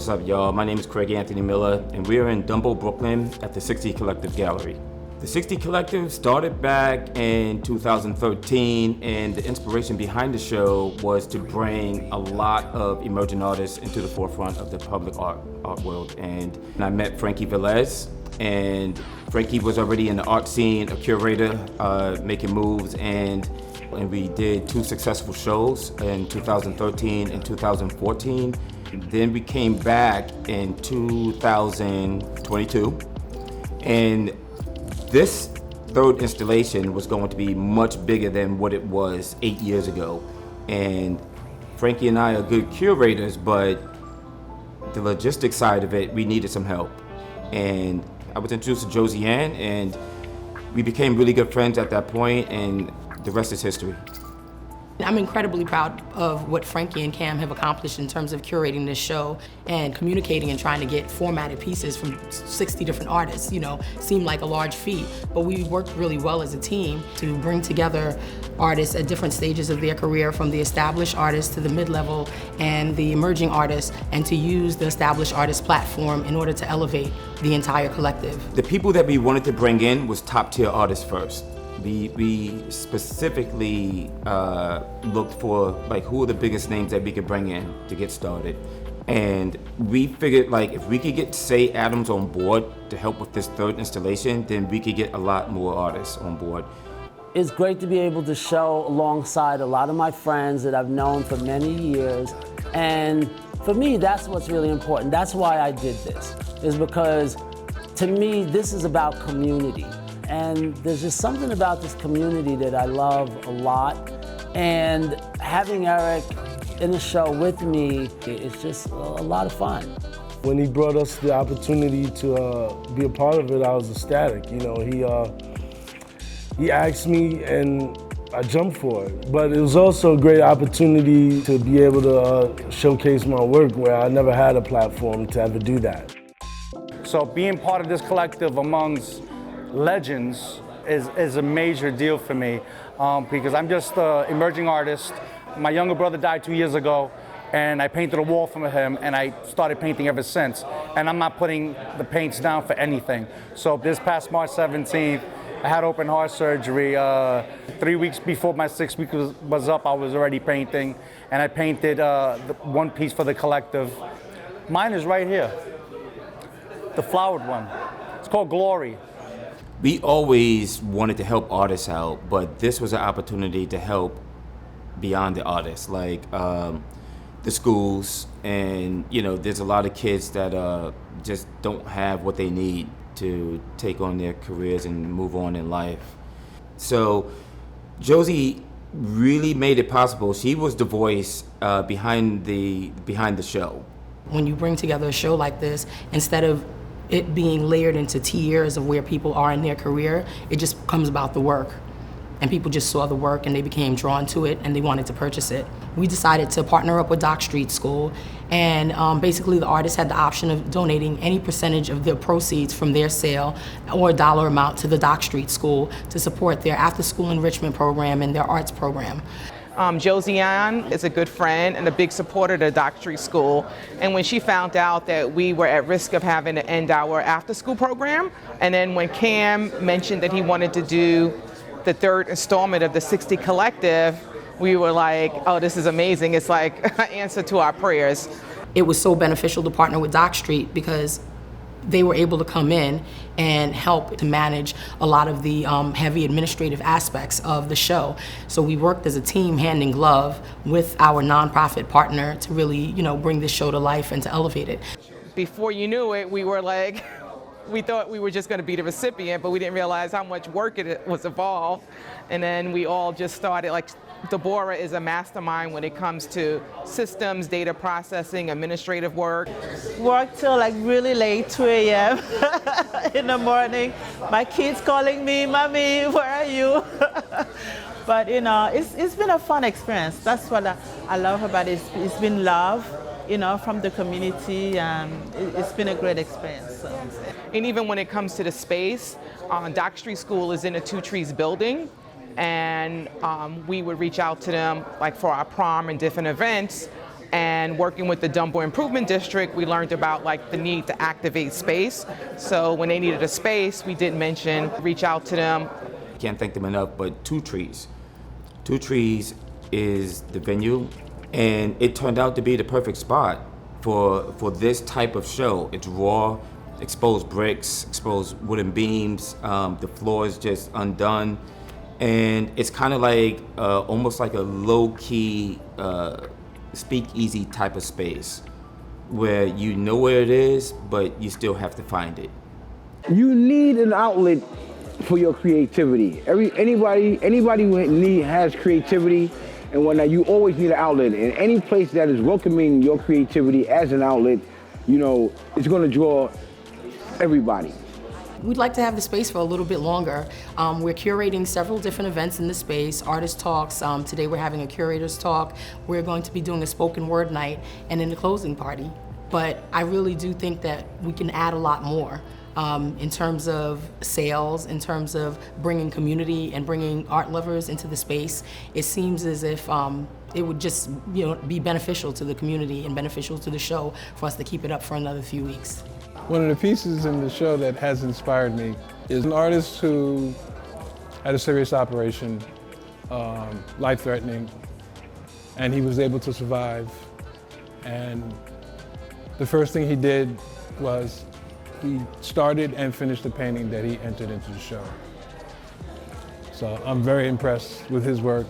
What's up, y'all? My name is Craig Anthony Miller, and we are in Dumbo, Brooklyn at the 60 Collective Gallery. The 60 Collective started back in 2013, and the inspiration behind the show was to bring a lot of emerging artists into the forefront of the public art world. And I met Frankie Valez, and Frankie was already in the art scene, a curator, making moves, and we did 2 successful shows in 2013 and 2014. Then we came back in 2022, and this third installation was going to be much bigger than what it was 8 years ago. And Frankie and I are good curators, but the logistics side of it, we needed some help. And I was introduced to Josiane, and we became really good friends at that point, and the rest is history. I'm incredibly proud of what Frankie and Cam have accomplished in terms of curating this show and communicating and trying to get formatted pieces from 60 different artists. You know, seemed like a large feat, but we worked really well as a team to bring together artists at different stages of their career, from the established artists to the mid-level and the emerging artists, and to use the established artist platform in order to elevate the entire collective. The people that we wanted to bring in was top-tier artists first. We specifically looked for like who are the biggest names that we could bring in to get started. And we figured like if we could get Say Adams on board to help with this third installation, then we could get a lot more artists on board. It's great to be able to show alongside a lot of my friends that I've known for many years. And for me, that's what's really important. That's why I did this, is because to me, this is about community. And there's just something about this community that I love a lot. And having Eric in the show with me, it's just a lot of fun. When he brought us the opportunity to be a part of it, I was ecstatic. You know, he asked me and I jumped for it. But it was also a great opportunity to be able to showcase my work where I never had a platform to ever do that. So being part of this collective amongst legends is a major deal for me because I'm just an emerging artist. My younger brother died 2 years ago, and I painted a wall for him, and I started painting ever since. And I'm not putting the paints down for anything. So this past March 17th, I had open heart surgery. 3 weeks before my 6th week was up, I was already painting, and I painted one piece for the collective. Mine is right here, the flowered one. It's called Glory. We always wanted to help artists out, but this was an opportunity to help beyond the artists, like the schools. And you know, there's a lot of kids that just don't have what they need to take on their careers and move on in life. So Josie really made it possible. She was the voice behind the show. When you bring together a show like this, instead of it being layered into tiers of where people are in their career, it just becomes about the work. And people just saw the work and they became drawn to it and they wanted to purchase it. We decided to partner up with Dock Street School, and basically the artists had the option of donating any percentage of their proceeds from their sale or a dollar amount to the Dock Street School to support their after-school enrichment program and their arts program. Josiane is a good friend and a big supporter of the Dock Street School. And when she found out that we were at risk of having to end our after-school program, and then when Cam mentioned that he wanted to do the third installment of the 60 Collective, we were like, oh, this is amazing. It's like an answer to our prayers. It was so beneficial to partner with Dock Street because they were able to come in and help to manage a lot of the heavy administrative aspects of the show. So we worked as a team, hand in glove, with our nonprofit partner to really, you know, bring this show to life and to elevate it. Before you knew it, we were like, we thought we were just going to be the recipient, but we didn't realize how much work it was involved. And then we all just started, like, Deborah is a mastermind when it comes to systems, data processing, administrative work. Work till like really late, 2 a.m. in the morning. My kids calling me, Mommy, where are you? But you know, it's been a fun experience. That's what I love about it. It's been love, you know, from the community, and it's been a great experience. So. And even when it comes to the space, Dock Street School is in a Two Trees building. And we would reach out to them like for our prom and different events. And working with the Dumbo Improvement District, we learned about like the need to activate space. So when they needed a space, we did mention, reach out to them. Can't thank them enough, but Two Trees. Two Trees is the venue, and it turned out to be the perfect spot for this type of show. It's raw, exposed bricks, exposed wooden beams, the floor is just undone, and it's kind of like almost like a low-key speakeasy type of space where you know where it is, but you still have to find it. You need an outlet for your creativity. Anybody who has creativity and whatnot, you always need an outlet. And any place that is welcoming your creativity as an outlet, you know, it's going to draw everybody. We'd like to have the space for a little bit longer. We're curating several different events in the space, artist talks. Today we're having a curator's talk. We're going to be doing a spoken word night and then the closing party. But I really do think that we can add a lot more in terms of sales, in terms of bringing community and bringing art lovers into the space. It seems as if it would just be beneficial to the community and beneficial to the show for us to keep it up for another few weeks. One of the pieces in the show that has inspired me is an artist who had a serious operation, life-threatening, and he was able to survive. And the first thing he did was he started and finished the painting that he entered into the show. So I'm very impressed with his work.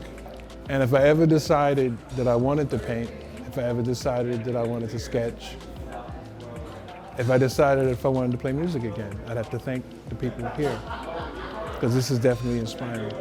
And if I ever decided that I wanted to paint, if I ever decided that I wanted to sketch, if I decided if I wanted to play music again, I'd have to thank the people here, because this is definitely inspiring.